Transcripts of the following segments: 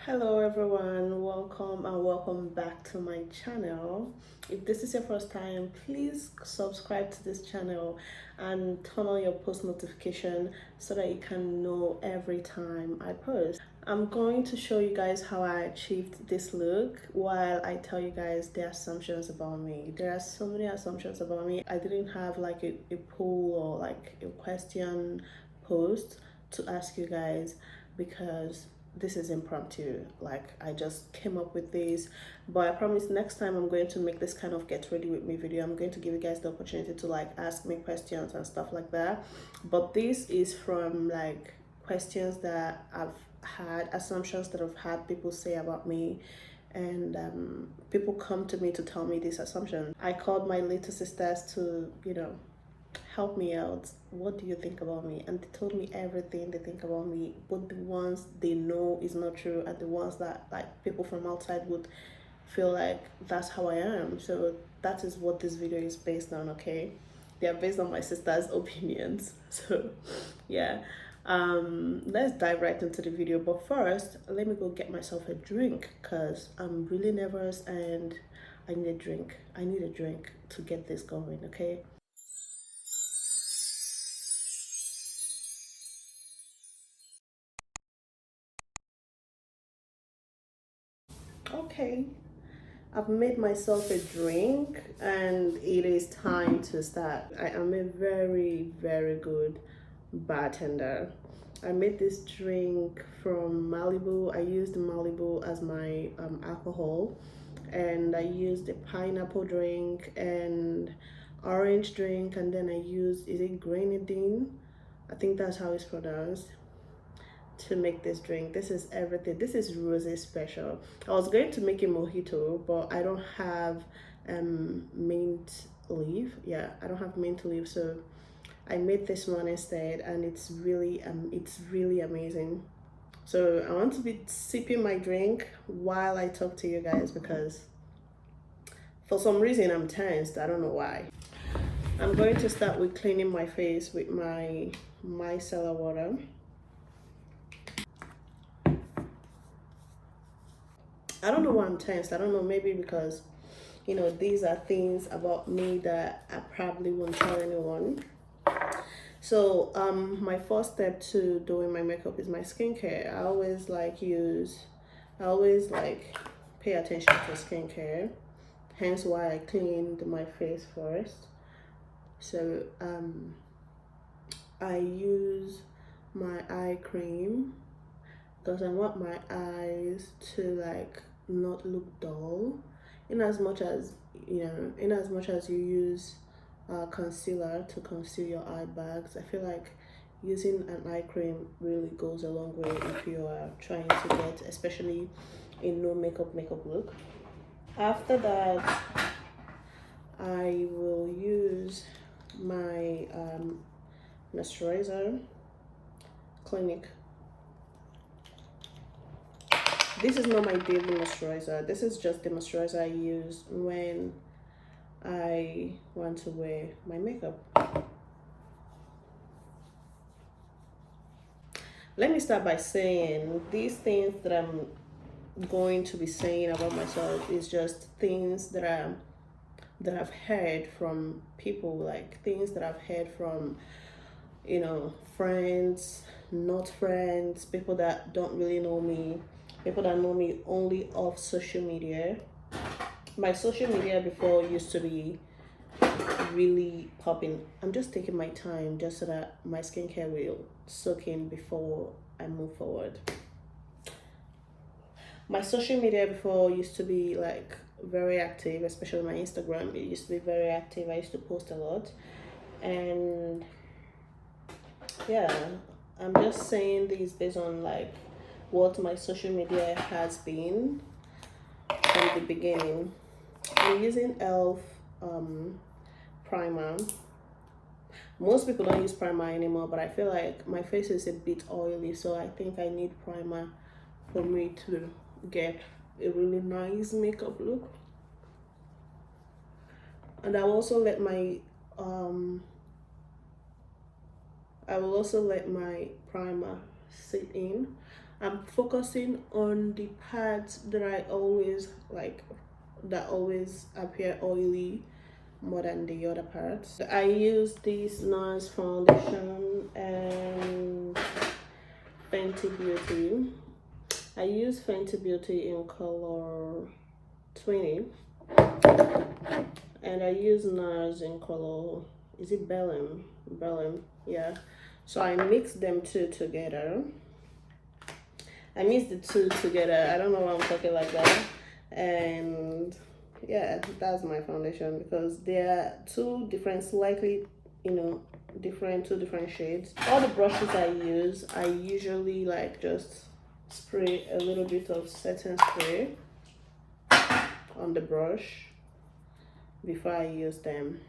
Hello everyone, welcome and welcome back to my channel. If this is your first time, please subscribe to this channel and turn on your post notification so that you can know every time I post. I'm going to show you guys how I achieved this look while I tell you guys the assumptions about me. There are so many assumptions about me. I didn't have like a poll or like a question post to ask you guys because this is impromptu. Like, I just came up with this, but I promise next time I'm going to make this kind of get ready with me video. I'm going to give you guys the opportunity to like ask me questions and stuff like that. But this is from like questions that I've had, assumptions that I've had people say about me, and people come to me to tell me these assumptions. I called my little sisters to help me out. What do you think about me? And they told me everything they think about me, both the ones they know is not true and the ones that like people from outside would feel like that's how I am. So that is what this video is based on. Okay, they are based on my sister's opinions. So yeah, let's dive right into the video. But first, let me go get myself a drink because I'm really nervous and I need a drink. I need a drink to get this going. Okay. Okay, I've made myself a drink and it is time to start. I am a very, very good bartender. I made this drink from Malibu. I used Malibu as my alcohol, and I used a pineapple drink and orange drink, and then I used, is it grenadine? I think that's how it's pronounced, to make this drink. This is everything. This is rosé special. I was going to make a mojito, but I don't have mint leaf. Yeah, I don't have mint leaf, so I made this one instead, and it's really amazing. So I want to be sipping my drink while I talk to you guys because for some reason I'm tensed. I don't know why. I'm going to start with cleaning my face with my micellar water. I don't know why I'm tensed. I don't know, maybe because, these are things about me that I probably won't tell anyone. So, my first step to doing my makeup is my skincare. I always like pay attention to skincare. Hence why I cleaned my face first. So, I use my eye cream because I want my eyes to like not look dull. In as much as you use concealer to conceal your eye bags, I feel like using an eye cream really goes a long way if you are trying to get, especially a no makeup look. After that, I will use my moisturizer, Clinique. This is not my daily moisturizer. This is just the moisturizer I use when I want to wear my makeup. Let me start by saying these things that I'm going to be saying about myself is just things that I've heard from people, like things that I've heard from friends, not friends, people that don't really know me, people that know me only off social media. My social media before used to be really popping. I'm just taking my time just so that my skincare will soak in before I move forward. My social media before used to be like very active, especially my Instagram. It used to be very active. I used to post a lot, and yeah, I'm just saying these based on like what my social media has been from the beginning. I'm using elf primer. Most people don't use primer anymore, but I feel like my face is a bit oily, so I think I need primer for me to get a really nice makeup look. And I will also let my primer sit in. I'm focusing on the parts that I always like, that always appear oily more than the other parts. I use this NARS foundation and Fenty Beauty. I use Fenty Beauty in color 20, and I use NARS in color, is it Bellum? Bellum, yeah. So I mix them two together. I mix the two together. I don't know why I'm talking like that. And yeah, that's my foundation, because they're two different, slightly, you know, different, two different shades. All the brushes I use, I usually like just spray a little bit of setting spray on the brush before I use them.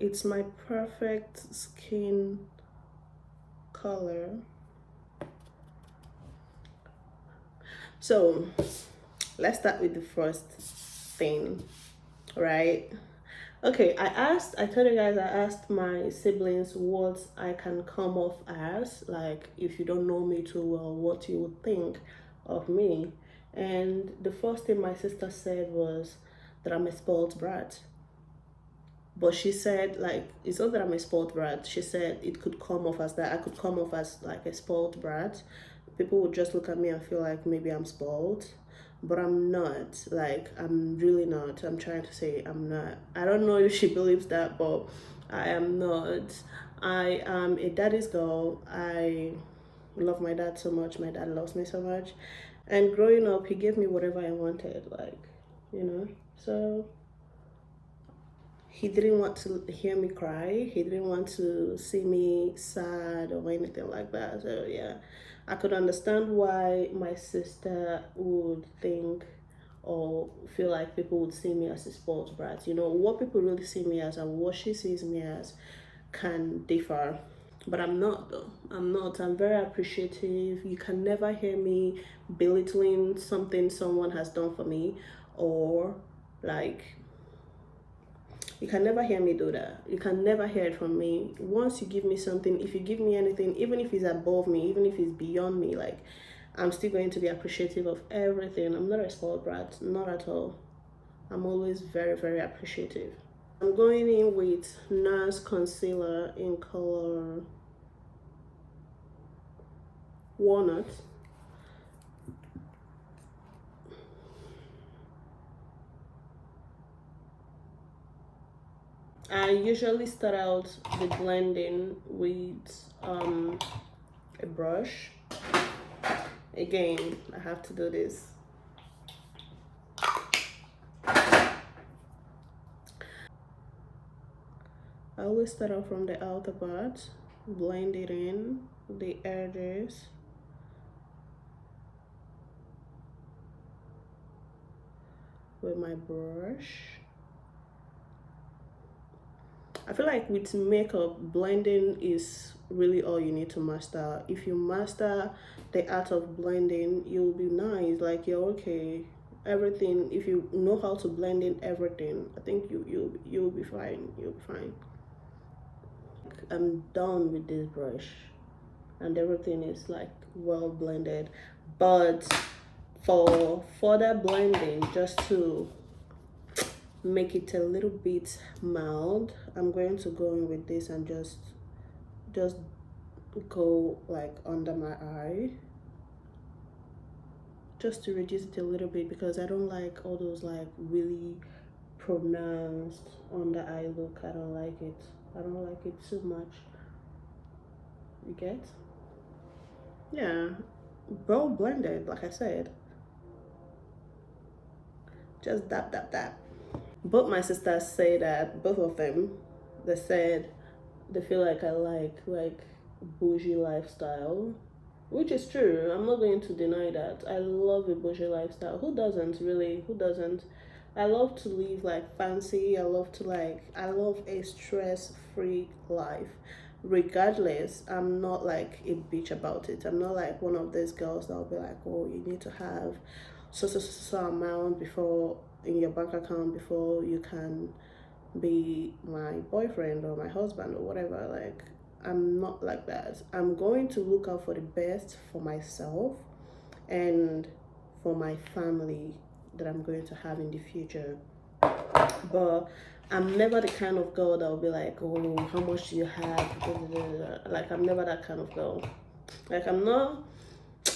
It's my perfect skin color. So let's start with the first thing, right? Okay, I told you guys, I asked my siblings what I can come off as, like if you don't know me too well, what you would think of me. And the first thing my sister said was that I'm a spoiled brat. But she said, like, it's not that I'm a spoiled brat. She said it could come off as that. I could come off as like a spoiled brat. People would just look at me and feel like maybe I'm spoiled. But I'm not. Like, I'm really not. I'm trying to say I'm not. I don't know if she believes that, but I am not. I am a daddy's girl. I love my dad so much. My dad loves me so much. And growing up, he gave me whatever I wanted, like, you know. So he didn't want to hear me cry. He didn't want to see me sad or anything like that. So yeah, I could understand why my sister would think or feel like people would see me as a spoiled brat. You know, what people really see me as and what she sees me as can differ. But I'm not though. I'm not. I'm very appreciative. You can never hear me belittling something someone has done for me, or like, you can never hear me do that. You can never hear it from me. Once you give me something, if you give me anything, even if it's above me, even if it's beyond me, like, I'm still going to be appreciative of everything. I'm not a spoiled brat, not at all. I'm always very, very appreciative. I'm going in with NARS concealer in color Walnut. I usually start out the blending with a brush. Again, I have to do this. I always start out from the outer part, blend it in the edges. With my brush. I feel like with makeup, blending is really all you need to master. If you master the art of blending, you'll be nice. Like, you're okay. Everything. If you know how to blend in everything, I think you'll be fine. You'll be fine. I'm done with this brush, and everything is like well blended. But for further blending, just to make it a little bit mild, I'm going to go in with this and just go like under my eye, just to reduce it a little bit, because I don't like all those like really pronounced under eye look. I don't like it. I don't like it too much. You get? Yeah, well blended, like I said. Just dab dab dab. Both my sisters say that, both of them, they said they feel like I like bougie lifestyle, which is true. I'm not going to deny that. I love a bougie lifestyle. Who doesn't, really? Who doesn't? I love to live like fancy. I love a stress-free life. Regardless, I'm not like a bitch about it. I'm not like one of those girls that'll be like, oh, you need to have so amount before in your bank account before you can be my boyfriend or my husband or whatever. Like, I'm not like that. I'm going to look out for the best for myself and for my family that I'm going to have in the future. But I'm never the kind of girl that will be like, oh, how much do you have? Like, I'm never that kind of girl. Like, I'm not,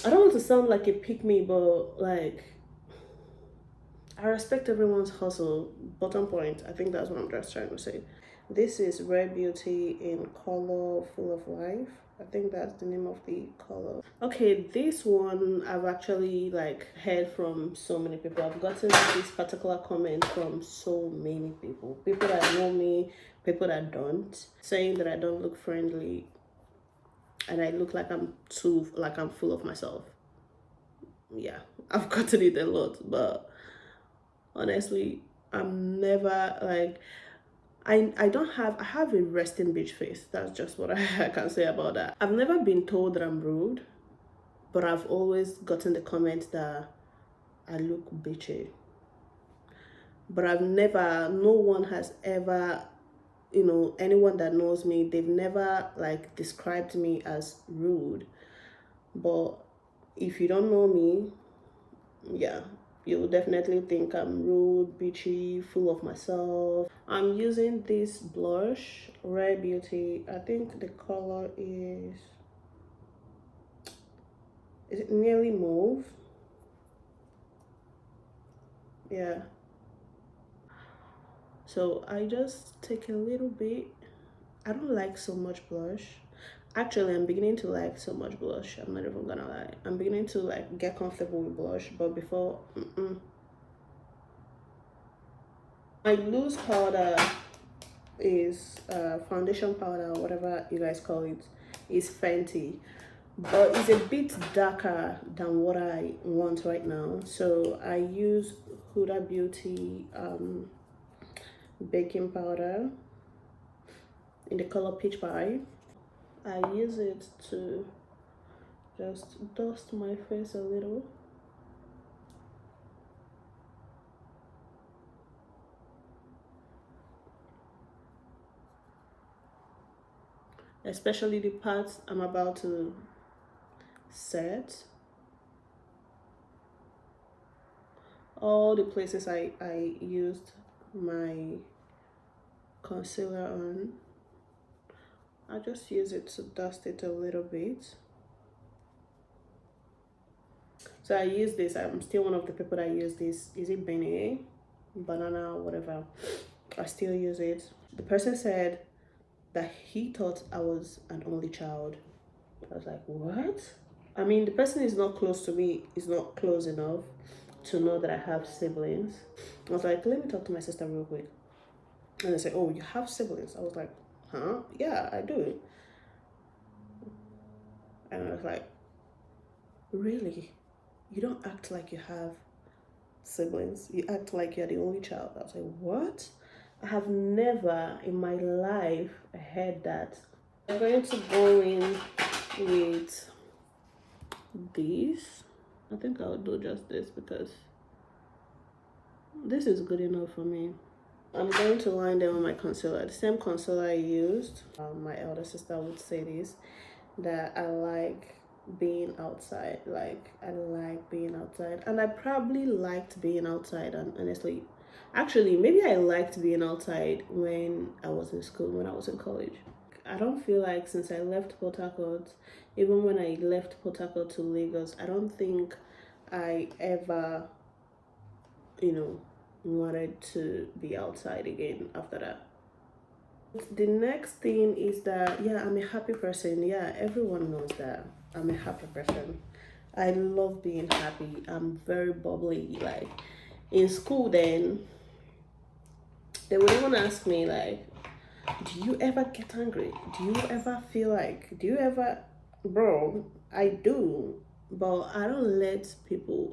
I don't want to sound like a pick me, but like, I respect everyone's hustle. Bottom point, I think that's what I'm just trying to say. This is Rare Beauty in color Full of Life. I think that's the name of the color. Okay, this one I've actually like heard from so many people. I've gotten this particular comment from so many people. People that know me, people that don't, saying that I don't look friendly and I look like I'm full of myself. Yeah, I've gotten it a lot, but honestly, I'm never like I have a resting bitch face. That's just what I can say about that. I've never been told that I'm rude, but I've always gotten the comment that I look bitchy. But no one has ever, anyone that knows me, they've never like described me as rude. But if you don't know me, yeah, you'll definitely think I'm rude, bitchy, full of myself. I'm using this blush, Rare Beauty. I think the color is it nearly mauve? Yeah. So I just take a little bit. I don't like so much blush. Actually, I'm beginning to like so much blush. I'm not even gonna lie. I'm beginning to like get comfortable with blush, but before, my loose powder is foundation powder, whatever you guys call it, is Fenty, but it's a bit darker than what I want right now. So I use Huda Beauty baking powder in the color Peach Pie. I use it to just dust my face a little. Especially the parts I'm about to set. All the places I used my concealer on, I just use it to dust it a little bit. So I use this. I'm still one of the people that use this. Is it Benet? Banana, whatever. I still use it. The person said that he thought I was an only child. I was like, what? I mean, the person is not close to me, is not close enough to know that I have siblings. I was like, let me talk to my sister real quick. And they said, oh, you have siblings? I was like, huh? Yeah, I do. And I was like, really? You don't act like you have siblings. You act like you're the only child. I was like, what? I have never in my life heard that. I'm going to go in with this. I think I'll do just this because this is good enough for me. I'm going to line them with my concealer, the same concealer I used. My elder sister would say this, that I like being outside. Like, I like being outside. And I probably liked being outside, and honestly, actually, maybe I liked being outside when I was in school, when I was in college. I don't feel like since I left Port Harcourt, even when I left Port Harcourt to Lagos, I don't think I ever, wanted to be outside again after that. The next thing is that, yeah, I'm a happy person. Yeah, everyone knows that I'm a happy person. I love being happy. I'm very bubbly. Like, in school then, they would even ask me like, do you ever get angry? Do you ever feel like, bro, I do, but I don't let people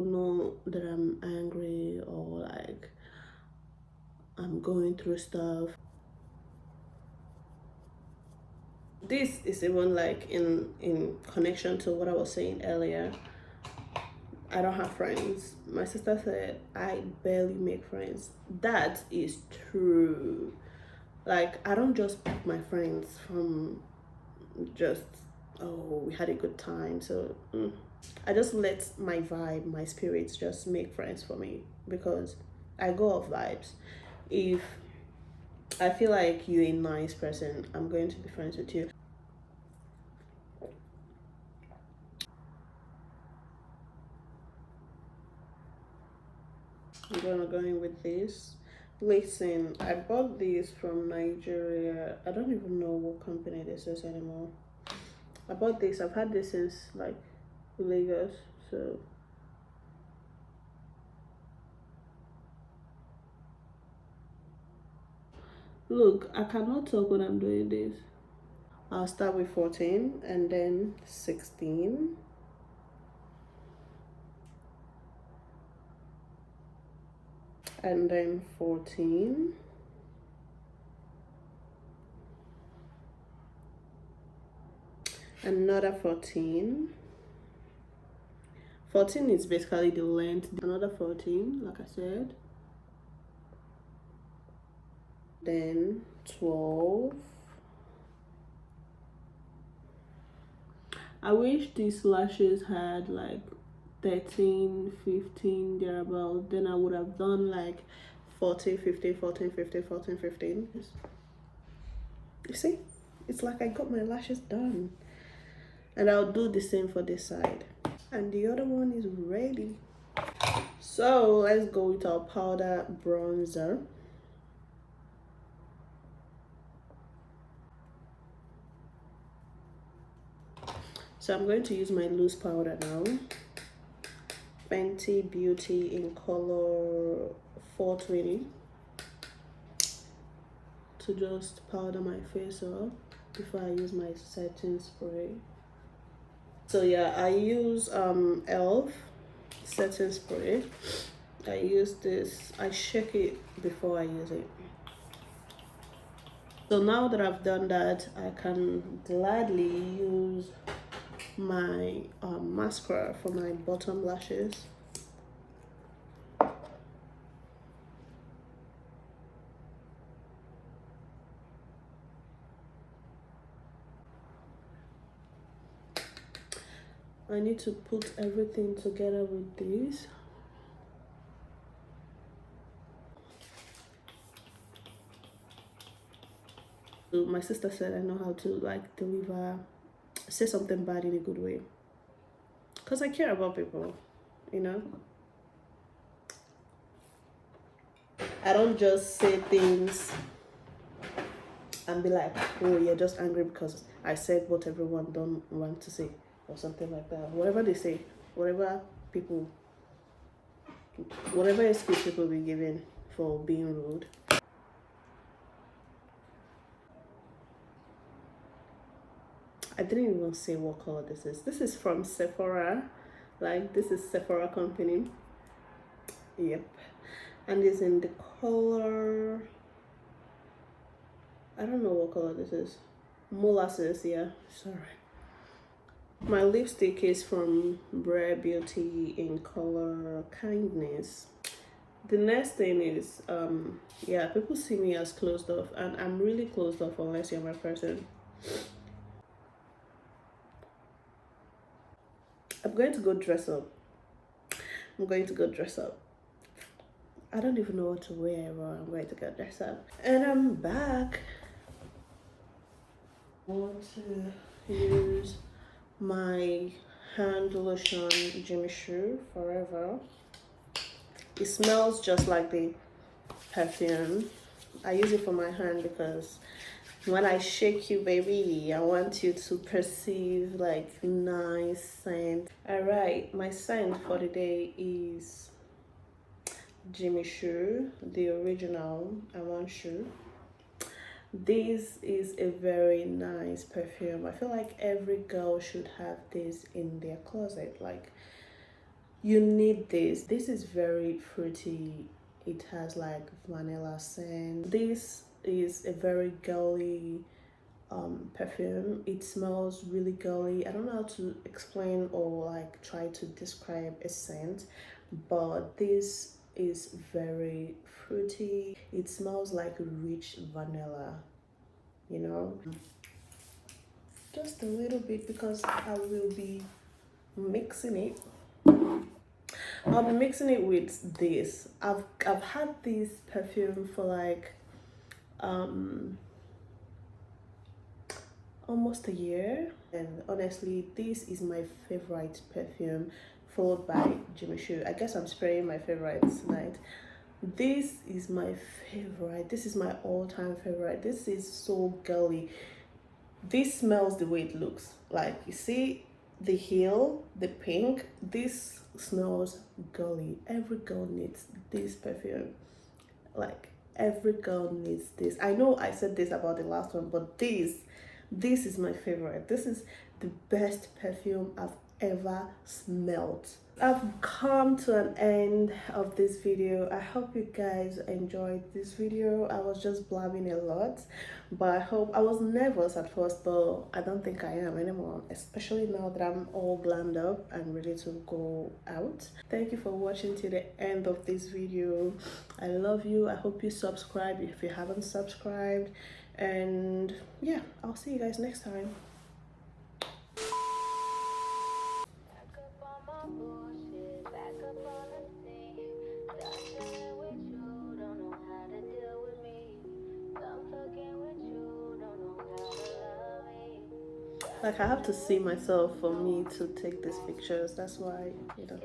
know that I'm angry or like I'm going through stuff. This is even like in connection to what I was saying earlier. I don't have friends. My sister said I barely make friends. That is true. Like, I don't just pick my friends from just, oh, we had a good time. So I just let my vibe, my spirits just make friends for me, because I go off vibes. If I feel like you're a nice person, I'm going to be friends with you. I'm gonna go in with this. Listen, I bought this from Nigeria. I don't even know what company this is anymore. I bought this. I've had this since like Lagos. So look, I cannot talk when I'm doing this. I'll start with 14 and then 16. And then 14. Another 14. 14 is basically the length. Another 14, like I said. Then 12. I wish these lashes had like 13, 15 thereabout. Then I would have done like 14, 15, 14, 15, 14, 15. You see, it's like I got my lashes done. And I'll do the same for this side. And the other one is ready. So let's go with our powder bronzer. So I'm going to use my loose powder now. Fenty Beauty in color 420, to just powder my face up before I use my setting spray. So yeah, I use elf setting spray. I use this, I shake it before I use it. So now that I've done that, I can gladly use my mascara for my bottom lashes. I need to put everything together with this. So my sister said I know how to like deliver, say something bad in a good way. Because I care about people, you know? I don't just say things and be like, oh, you're just angry because I said what everyone don't want to say, or something like that. Whatever they say, whatever people, whatever excuse people be given for being rude. I didn't even say what color this is. This is from Sephora. Like, this is Sephora company. Yep. And it's in the color, I don't know what color this is. Molasses, yeah. Sorry. My lipstick is from Rare Beauty in color Kindness. The next thing is, yeah, people see me as closed off, and I'm really closed off unless you're my person. I'm going to go dress up. I'm going to go dress up. I don't even know what to wear, but I'm going to go dress up. And I'm back. I want to use my hand lotion Jimmy Choo Forever. It smells just like the perfume. I use it for my hand because when I shake you, baby, I want you to perceive like nice scent. All right, my scent for the day is Jimmy Choo, the original I want Choo. This is a very nice perfume. I feel like every girl should have this in their closet. Like, you need this. This is very fruity. It has like vanilla scent. This is a very girly perfume. It smells really girly. I don't know how to explain or like try to describe a scent, but this is very fruity. It smells like rich vanilla, you know. Just a little bit because I will be mixing it. I'll be mixing it with this. I've had this perfume for like almost a year, and honestly this is my favorite perfume, followed by Jimmy Choo. I guess I'm spraying my favorites tonight. This is my favorite. This is my all-time favorite. This is so girly. This smells the way it looks. Like, you see the heel, the pink, this smells girly. Every girl needs this perfume. Like, every girl needs this. I know I said this about the last one, but this is my favorite. This is the best perfume I've ever smelled. I've come to an end of this video. I hope you guys enjoyed this video. I was just blabbing a lot, but I hope. I was nervous at first, but I don't think I am anymore, especially now that I'm all glammed up and ready to go out. Thank you for watching to the end of this video. I love you. I hope you subscribe if you haven't subscribed, and yeah, I'll see you guys next time. Like, I have to see myself for me to take these pictures. That's why, you know.